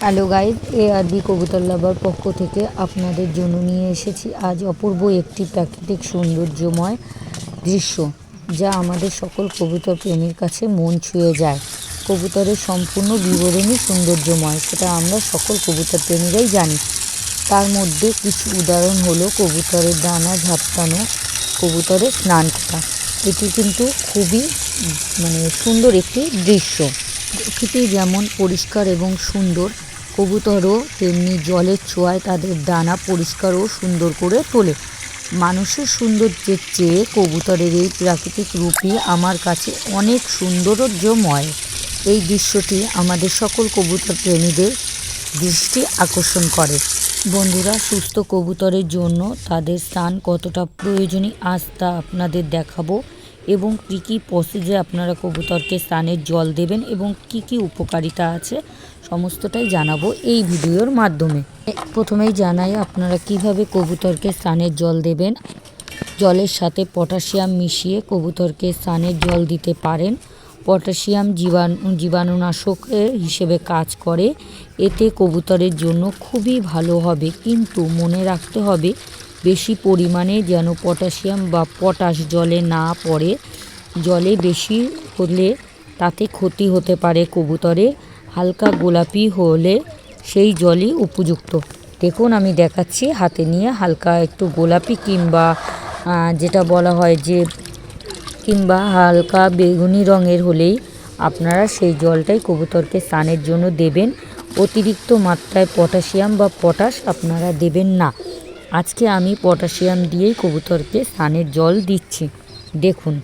Hello guys, ARB কবুতর লাভার পক্ষ থেকে আপনাদের জন্য নিয়ে এসেছি আজ অপূর্ব একটি প্রাকৃতিক সৌন্দর্যময় দৃশ্য, যা আমাদের সকল কবুতর প্রেমীর কাছে মন ছুঁয়ে যায়। কবুতরের সম্পূর্ণ বিবরণী সৌন্দর্যময়, সেটা আমরা সকল কবুতর প্রেমীরাই জানি। তার মধ্যে কিছু উদাহরণ হলো কবুতরের ডানা ঝাপটানো, কবুতরের স্নান করা। এটি কিন্তু খুবই সুন্দর একটি দৃশ্য। প্রকৃতি যেমন পরিষ্কার এবং সুন্দর, কবুতরও তেমনি জলের ছোঁয়ায় তাদের ডানা পরিষ্কার ও সুন্দর করে তোলে। মানুষের সৌন্দর্যের চেয়ে কবুতরের এই প্রাকৃতিক রূপই আমার কাছে অনেক সৌন্দর্যময়। এই দৃশ্যটি আমাদের সকল কবুতর প্রেমীদের দৃষ্টি আকর্ষণ করে। বন্ধুরা, সুস্থ কবুতরের জন্য তাদের স্নান কতটা প্রয়োজনীয় আজ তা আপনাদের দেখাবো, এবং কী কী প্রসেসে আপনারা কবুতরকে স্নানের জল দেবেন এবং কি কি উপকারিতা আছে সমস্তটাই জানাবো এই ভিডিওর মাধ্যমে। প্রথমেই জানাই আপনারা কিভাবে কবুতরকে স্নানের জল দেবেন। জলের সাথে পটাশিয়াম মিশিয়ে কবুতরকে স্নানের জল দিতে পারেন। পটাশিয়াম জীবাণুনাশক হিসেবে কাজ করে, এতে কবুতরের জন্য খুবই ভালো হবে। কিন্তু মনে রাখতে হবে বেশি পরিমাণে যেন পটাশিয়াম বা পটাশ জলে না পড়ে। জলে বেশি হলে তাতে ক্ষতি হতে পারে কবুতরের। হালকা গোলাপি হলে সেই জলই উপযুক্ত। দেখুন, আমি দেখাচ্ছি হাতে নিয়ে, হালকা একটু গোলাপি কিংবা যেটা বলা হয় যে হালকা বেগুনি রঙের হলেই আপনারা সেই জলটাই কবুতরকে স্নানের জন্য দেবেন। অতিরিক্ত মাত্রায় পটাশিয়াম বা পটাশ আপনারা দেবেন না। আজকে আমি পটাশিয়াম দিয়েই কবুতরকে স্নানের জল দিচ্ছি, দেখুন।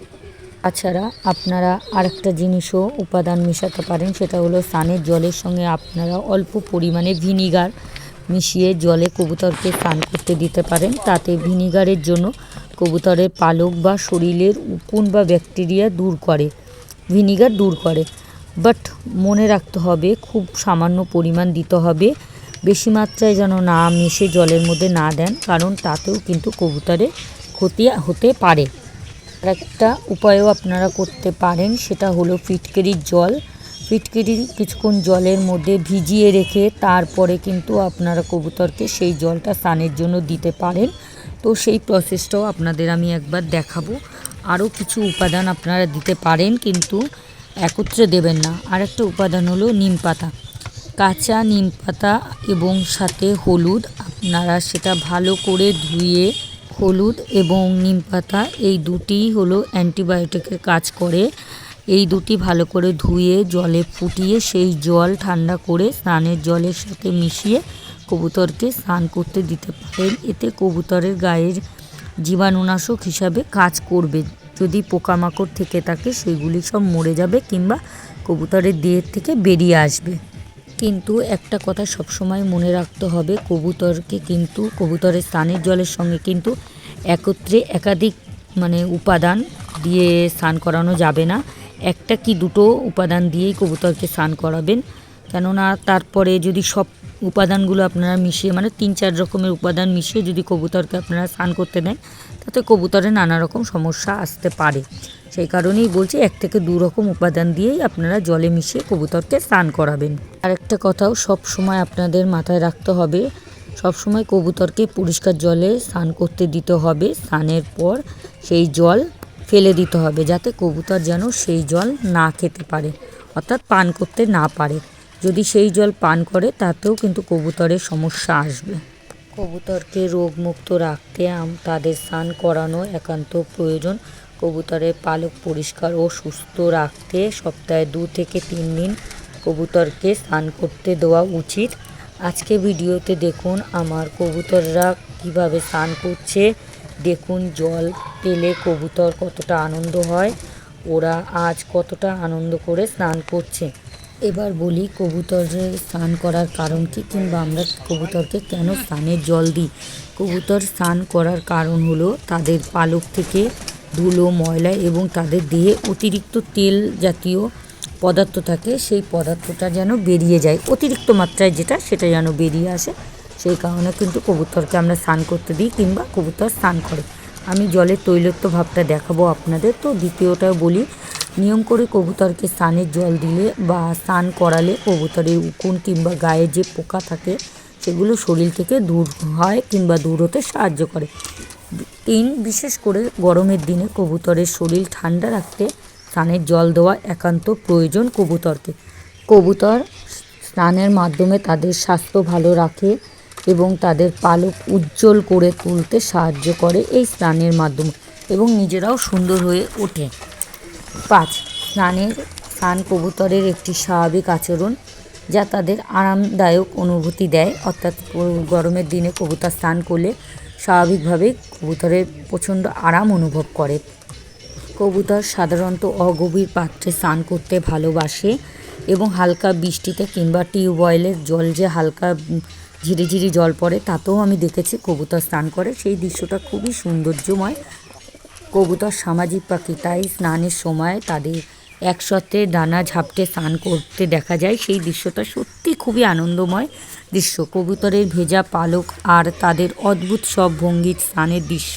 তাছাড়া আপনারা আরেকটা জিনিসও উপাদান মেশাতে পারেন, সেটা হলো স্নানের জলের সঙ্গে আপনারা অল্প পরিমাণে ভিনিগার মিশিয়ে জলে কবুতরকে স্নান করতে দিতে পারেন। তাতে ভিনিগারের জন্য কবুতরের পালক বা শরীরের উকুন বা ব্যাকটেরিয়া ভিনিগার দূর করে। বাট মনে রাখতে হবে খুব সামান্য পরিমাণ দিতে হবে, বেশি মাত্রায় যেন না মিশে জলের মধ্যে না দেন, কারণ তাতেও কিন্তু কবুতরের ক্ষতি হতে পারে। আর একটা উপায়ও আপনারা করতে পারেন, সেটা হলো ফিটকিরির জল। ফিটকিরি কিছুক্ষণ জলের মধ্যে ভিজিয়ে রেখে তারপরে কিন্তু আপনারা কবুতরকে সেই জলটা স্নানের জন্য দিতে পারেন। তো সেই প্রসেসটাও আপনাদের আমি একবার দেখাবো। আরও কিছু উপাদান আপনারা দিতে পারেন, কিন্তু একত্রে দেবেন না। আরেকটা উপাদান হলো নিম পাতা, কাঁচা নিম পাতা এবং সাথে হলুদ। আপনারা সেটা ভালো করে ধুয়ে, হলুদ এবং নিম পাতা এই দুটিই হলো অ্যান্টিবায়োটিকের কাজ করে। এই দুটি ভালো করে ধুয়ে জলে ফুটিয়ে সেই জল ঠান্ডা করে স্নানের জলের সাথে মিশিয়ে কবুতরকে স্নান করতে দিতে পারেন। এতে কবুতরের গায়ের জীবাণুনাশক হিসাবে কাজ করবে। যদি পোকামাকড় থেকে থাকে সেগুলি সব মরে যাবে কিংবা কবুতরের দেহের থেকে বেরিয়ে আসবে। কিন্তু একটা কথা সবসময় মনে রাখতে হবে, কবুতরের স্নানের জলের সঙ্গে কিন্তু একত্রে একাধিক উপাদান দিয়ে স্নান করানো যাবে না। একটা কি দুটো উপাদান দিয়েই কবুতরকে স্নান করাবেন, কেননা তারপরে যদি সব উপাদানগুলো আপনারা মিশিয়ে 3-4 রকমের উপাদান মিশিয়ে যদি কবুতরকে আপনারা স্নান করতে দেন, তাতে কবুতরের নানা রকম সমস্যা আসতে পারে। সেই কারণেই বলছি, 1 থেকে 2 রকম উপাদান দিয়েই আপনারা জলে মিশিয়ে কবুতরকে স্নান করাবেন। আরেকটা কথাও সব সময় আপনাদের মাথায় রাখতে হবে, সবসময় কবুতরকে পরিষ্কার জলে স্নান করতে দিতে হবে। স্নানের পর সেই জল ফেলে দিতে হবে, যাতে কবুতর যেন সেই জল না খেতে পারে, অর্থাৎ পান করতে না পারে। যদি সেই জল পান করে তাতেও কিন্তু কবুতরের সমস্যা আসবে। কবুতরকে রোগমুক্ত রাখতে তাদের স্নান করানো একান্ত প্রয়োজন। কবুতরের পালক পরিষ্কার ও সুস্থ রাখতে সপ্তাহে 2 থেকে 3 দিন কবুতরকে স্নান করতে দেওয়া উচিত। আজকে ভিডিওতে দেখুন আমার কবুতররা কিভাবে স্নান করছে। দেখুন জল পেলে কবুতর কতটা আনন্দ হয়, ওরা আজ কতটা আনন্দ করে স্নান করছে। এবার বলি কবুতরের স্নান করার কারণ কি, কিংবা আমরা কবুতরকে কেন স্নানের জল দিই। কবুতর স্নান করার কারণ হলো তাদের পালক থেকে ধুলো, ময়লা এবং তাদের দেহে অতিরিক্ত তেল জাতীয় পদার্থ থাকে, সেই পদার্থটা যেন বেরিয়ে যায়, অতিরিক্ত মাত্রায় সেটা যেন বেরিয়ে আসে। সেই কারণে কিন্তু কবুতরকে আমরা স্নান করতে দিই কিংবা কবুতর স্নান করে। আমি জলের তৈলত্ব ভাবটা দেখাবো আপনাদের। তো দ্বিতীয়টা বলি, নিয়ম করে কবুতরকে স্নানের জল দিলে বা স্নান করালে কবুতরের উকুন কিংবা গায়ে যে পোকা থাকে সেগুলো শরীর থেকে দূর হয় কিংবা দূর হতে সাহায্য করে। বিশেষ করে গরমের দিনে কবুতরের শরীর ঠান্ডা রাখতে স্নানের জল দেওয়া একান্ত প্রয়োজন কবুতরকে। কবুতর স্নানের মাধ্যমে তাদের স্বাস্থ্য ভালো রাখে এবং তাদের পালক উজ্জ্বল করে তুলতে সাহায্য করে এই স্নানের মাধ্যমে, এবং নিজেরাও সুন্দর হয়ে ওঠে। 5. স্নান কবুতরের একটি স্বাভাবিক আচরণ যা তাদের আরামদায়ক অনুভূতি দেয়, অর্থাৎ গরমের দিনে কবুতর স্নান করলে স্বাভাবিকভাবেই কবুতরের প্রচণ্ড আরাম অনুভব করে। কবুতর সাধারণত অগভীর পাত্রে স্নান করতে ভালোবাসে এবং হালকা বৃষ্টিতে কিংবা টিউবওয়েলের জল যে হালকা ঝিরিঝিরি জল পড়ে তাতেও আমি দেখেছি কবুতর স্নান করে। সেই দৃশ্যটা খুবই সৌন্দর্যময়। কবুতর সামাজিক পাখি, তাই স্নানের সময় তাদের একসাথে ডানা ঝাপটে স্নান করতে দেখা যায়। সেই দৃশ্যটা সত্যি খুবই আনন্দময় দৃশ্য। কবুতরের ভেজা পালক আর তাদের অদ্ভুত সব ভঙ্গির স্নানের দৃশ্য,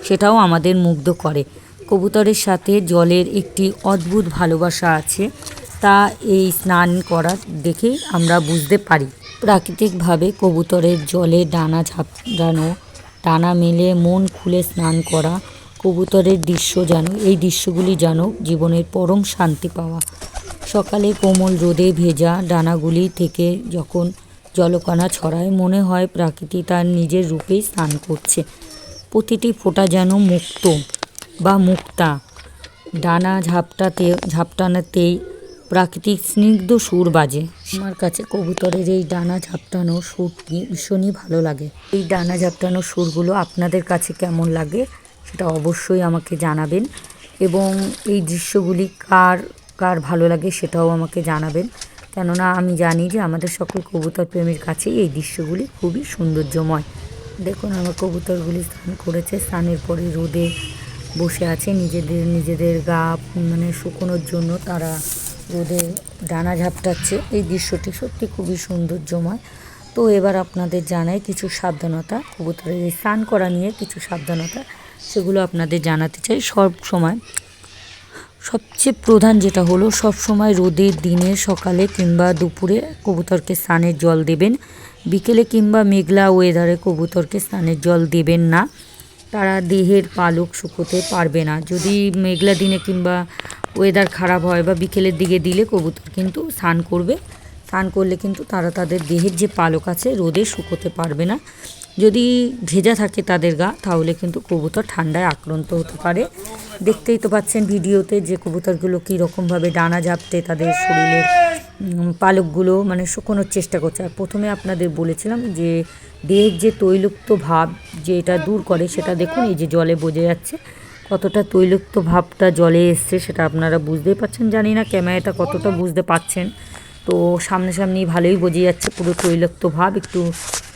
সেটাও আমাদের মুগ্ধ করে। কবুতরের সাথে জলের একটি অদ্ভুত ভালোবাসা আছে, তা এই স্নান করা দেখেই আমরা বুঝতে পারি। প্রাকৃতিকভাবে কবুতরের জলে ডানা ঝাপটানো, ডানা মেলে মন খুলে স্নান করা, কবুতরের এই দৃশ্যগুলি যেন জীবনের পরম শান্তি পাওয়া। সকালে কোমল রোদে ভেজা ডানাগুলি থেকে যখন জলকণা ছড়ায়, মনে হয় প্রকৃতি তার নিজের রূপেই স্নান করছে। প্রতিটি ফোঁটা যেন মুক্ত বা মুক্তা। ডানা ঝাপটানোতেই প্রাকৃতিক স্নিগ্ধ সুর বাজে। আমার কাছে কবুতরের এই ডানা ঝাপটানো সুরটি ভীষণই ভালো লাগে। এই ডানা ঝাপটানো সুরগুলো আপনাদের কাছে কেমন লাগে সেটা অবশ্যই আমাকে জানাবেন, এবং এই দৃশ্যগুলি কার কার ভালো লাগে সেটাও আমাকে জানাবেন, কেননা আমি জানি যে আমাদের সকল কবুতর প্রেমীর কাছেই এই দৃশ্যগুলি খুবই সৌন্দর্যময়। দেখুন আমার কবুতরগুলি স্নান করেছে, স্নানের পরে রোদে বসে আছে, নিজেদের গা শুকোনোর জন্য তারা রোদে ডানা ঝাপটাচ্ছে। এই দৃশ্যটি সত্যি খুবই সৌন্দর্যময়। তো এবার আপনাদের জানাই কিছু সাবধানতা, কবুতরের স্নান করা নিয়ে কিছু সাবধানতা, সেগুলো আপনাদের জানাতে চাই। সবচেয়ে প্রধান যেটা হলো, সবসময় রোদের দিনে সকালে কিংবা দুপুরে কবুতরকে স্নানের জল দেবেন। বিকেলে কিংবা মেঘলা ওয়েদারে কবুতরকে স্নানের জল দেবেন না, তারা দেহের পালক শুকোতে পারবে না। যদি মেঘলা দিনে কিংবা ওয়েদার খারাপ হয় বা বিকেলের দিকে দিলে কবুতর কিন্তু স্নান করলে কিন্তু তারা তাদের দেহের যে পালক আছে রোদে শুকোতে পারবে না। যদি ভেজা থাকে তাদের গা, তাহলে কিন্তু কবুতর ঠান্ডায় আক্রান্ত হতে পারে। দেখতেই তো পাচ্ছেন ভিডিওতে যে কবুতরগুলো কীরকমভাবে ডানা ঝাপটে তাদের শরীরের পালকগুলো শুকোনোর চেষ্টা করছে। আর প্রথমে আপনাদের বলেছিলাম যে দেহের যে তৈলাক্ত ভাব যে এটা দূর করে, সেটা দেখুন এই যে জলে বোঝা যাচ্ছে কতটা তৈলাক্ত ভাবটা জলে এসছে, সেটা আপনারা বুঝতেই পারছেন। জানি না ক্যামেরাটা কতটা বুঝতে পারছেন, তো সামনাসামনি ভালোই বোঝা যাচ্ছে পুরো তৈলাক্ত ভাব, একটু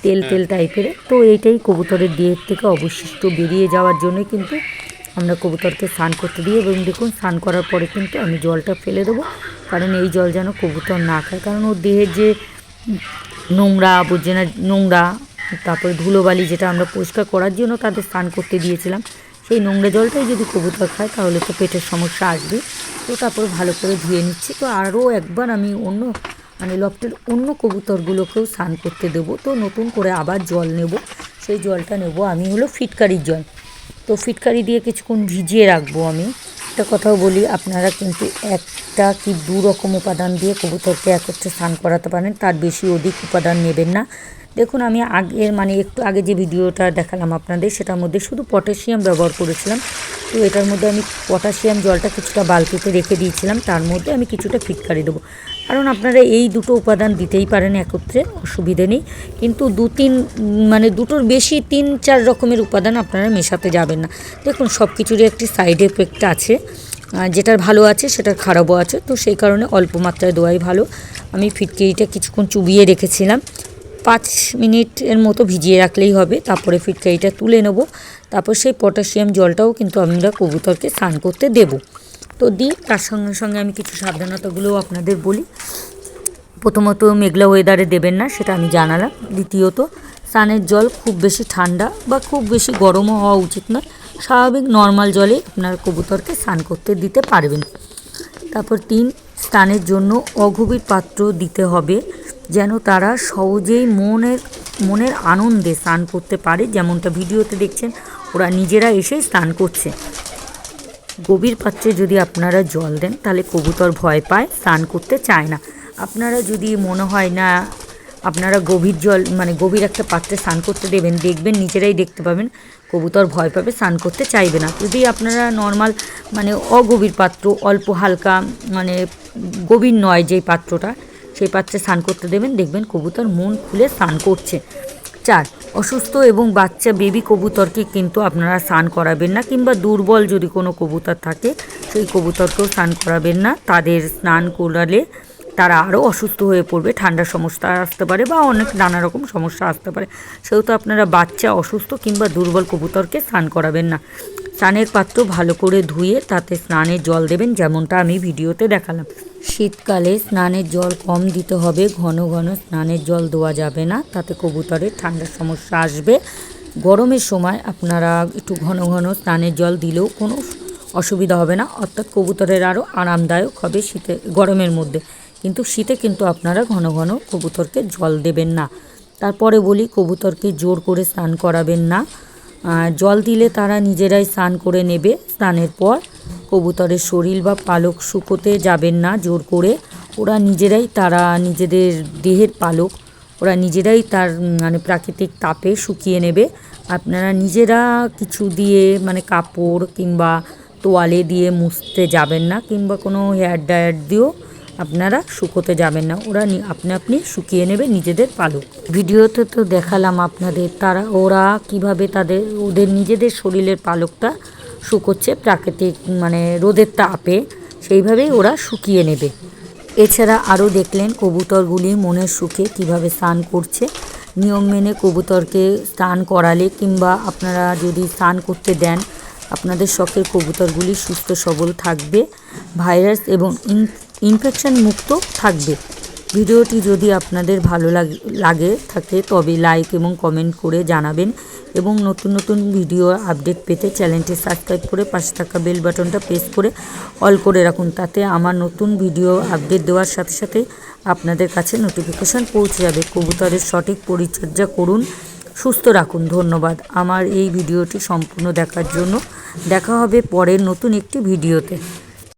তেল টাইপের। তো এইটাই কবুতরের দেহের থেকে অবশিষ্ট বেরিয়ে যাওয়ার জন্যই কিন্তু আমরা কবুতরকে স্নান করতে দিই। এবং দেখুন স্নান করার পরে কিন্তু আমি জলটা ফেলে দেবো, কারণ এই জল যেন কবুতর না খায়, কারণ ওর দেহের যে নোংরা আবর্জনা, তারপরে ধুলোবালি যেটা আমরা পরিষ্কার করার জন্য তাদের স্নান করতে দিয়েছিলাম, সেই নোংরা জলটাই যদি কবুতর খায় তাহলে তো পেটের সমস্যা আসবে। তো তারপর ভালো করে ধুয়ে নিচ্ছি। তো আরও একবার আমি লফটের অন্য কবুতরগুলোকেও স্নান করতে দেবো। তো নতুন করে আবার জল নেব, সেই জলটা নেব আমি হলো ফিটকারির জল। তো ফিটকারি দিয়ে কিছুক্ষণ ভিজিয়ে রাখবো। আমি একটা কথাও বলি, আপনারা কিন্তু একটা কি দু রকম উপাদান দিয়ে কবুতরকে একত্রে স্নান করাতে পারেন, তার বেশি অধিক উপাদান নেবেন না। দেখুন আমি একটু আগে যে ভিডিওটা দেখালাম আপনাদের, সেটার মধ্যে শুধু পটাশিয়াম ব্যবহার করেছিলাম। তো এটার মধ্যে আমি পটাশিয়াম জলটা কিছুটা বালতিতে রেখে দিয়েছিলাম, তার মধ্যে আমি কিছুটা ফিটকারি দেবো। কারণ আপনারা এই দুটো উপাদান দিতেই পারেন একত্রে, অসুবিধে নেই। কিন্তু দুটোর বেশি 3-4 রকমের উপাদান আপনারা মেশাতে যাবেন না। দেখুন সব কিছুরই একটি সাইড এফেক্ট আছে, যেটার ভালো আছে সেটার খারাপও আছে, তো সেই কারণে অল্প মাত্রায় দেওয়াই ভালো। আমি ফিটকারিটা কিছুক্ষণ চুবিয়ে রেখেছিলাম, 5 মিনিটের মতো ভিজিয়ে রাখলেই হবে। তারপরে ফিটকারিটা তুলে নেব, তারপর সেই পটাশিয়াম জলটাও কিন্তু আমরা কবুতরকে স্নান করতে দেব। তো তার সঙ্গে সঙ্গে আমি কিছু সাবধানতাগুলোও আপনাদের বলি। প্রথমত মেঘলা ওয়েদারে দেবেন না, সেটা আমি জানালাম। দ্বিতীয়ত স্নানের জল খুব বেশি ঠান্ডা বা খুব বেশি গরমও হওয়া উচিত নয়, স্বাভাবিক নর্মাল জলে আপনার কবুতরকে স্নান করতে দিতে পারবেন। তারপর 3, স্নানের জন্য অগভীর পাত্র দিতে হবে, যেন তারা সহজেই মনের আনন্দে স্নান করতে পারে। যেমনটা ভিডিওতে দেখছেন, ওরা নিজেরা এসেই স্নান করছে। গভীর পাত্রে যদি আপনারা জল দেন তাহলে কবুতর ভয় পায়, স্নান করতে চায় না। আপনারা যদি মনে হয় না আপনারা গভীর জল গভীর একটা পাত্রে স্নান করতে দেবেন, দেখবেন নিজেরাই দেখতে পাবেন কবুতর ভয় পাবে, স্নান করতে চাইবে না। যদি আপনারা নর্মাল অগভীর পাত্র, অল্প হালকা গভীর নয় যেই পাত্রটা, সেই পাত্রে স্নান করতে দেবেন, দেখবেন কবুতর মন খুলে স্নান করছে। 4, অসুস্থ এবং বাচ্চা বেবি কবুতরকে কিন্তু আপনারা স্নান করাবেন না, কিংবা দুর্বল যদি কোনো কবুতর থাকে সেই কবুতরকেও স্নান করাবেন না। তাদের স্নান করালে তারা আরও অসুস্থ হয়ে পড়বে, ঠান্ডার সমস্যা আসতে পারে বা অনেক নানা রকম সমস্যা আসতে পারে। সেহেতু আপনারা বাচ্চা, অসুস্থ কিংবা দুর্বল কবুতরকে স্নান করাবেন না। স্নানের পাত্র ভালো করে ধুয়ে তাতে স্নানের জল দেবেন, যেমনটা আমি ভিডিওতে দেখালাম। শীতকালে স্নানের জল কম দিতে হবে, ঘন ঘন স্নানের জল দেওয়া যাবে না, তাতে কবুতরের ঠান্ডার সমস্যা আসবে। গরমের সময় আপনারা একটু ঘন ঘন স্নানের জল দিলেও কোনো অসুবিধা হবে না, অর্থাৎ কবুতরের আরও আরামদায়ক হবে গরমের মধ্যে। কিন্তু শীতে কিন্তু আপনারা ঘন ঘন কবুতরকে জল দেবেন না। তারপরে বলি, কবুতরকে জোর করে স্নান করাবেন না। জল দিলে তারা নিজেরাই স্নান করে নেবে। স্নানের পর কবুতরের শরীর বা পালক শুকোতে যাবেন না জোর করে, ওরা নিজেরাই, তারা নিজেদের দেহের পালক ওরা নিজেরাই তার প্রাকৃতিক তাপে শুকিয়ে নেবে। আপনারা নিজেরা কিছু দিয়ে কাপড় কিংবা তোয়ালে দিয়ে মুছতে যাবেন না, কিংবা কোনো হেয়ার ড্রায়ার দিয়েও আপনারা শুকোতে যাবেন না। ওরা আপনি শুকিয়ে নেবে নিজেদের পালক। ভিডিওতে তো দেখালাম আপনাদের ওরা কিভাবে ওদের নিজেদের শরীরের পালকটা শুকোচ্ছে প্রাকৃতিক রোদের তাপে, সেইভাবেই ওরা শুকিয়ে নেবে। এছাড়া আরও দেখলেন কবুতরগুলি মনের সুখে কিভাবে স্নান করছে। নিয়ম মেনে কবুতরকে স্নান করালে কিংবা আপনারা যদি স্নান করতে দেন, আপনাদের শখের কবুতরগুলি সুস্থ সবল থাকবে, ভাইরাস এবং ইনফেকশন মুক্ত থাকবে। ভিডিওটি যদি আপনাদের ভালো থাকে তবে লাইক এবং কমেন্ট করে জানাবেন, এবং নতুন নতুন ভিডিও আপডেট পেতে চ্যানেলটি সাবস্ক্রাইব করে পাশে থাকা বেল বাটনটা প্রেস করে অল করে রাখুন। তাতে আমার নতুন ভিডিও আপডেট দেওয়ার সাথে সাথে আপনাদের কাছে নোটিফিকেশান পৌঁছে যাবে। কবুতরের সঠিক পরিচর্যা করুন, সুস্থ রাখুন। ধন্যবাদ আমার এই ভিডিওটি সম্পূর্ণ দেখার জন্য। দেখা হবে পরের নতুন একটি ভিডিওতে।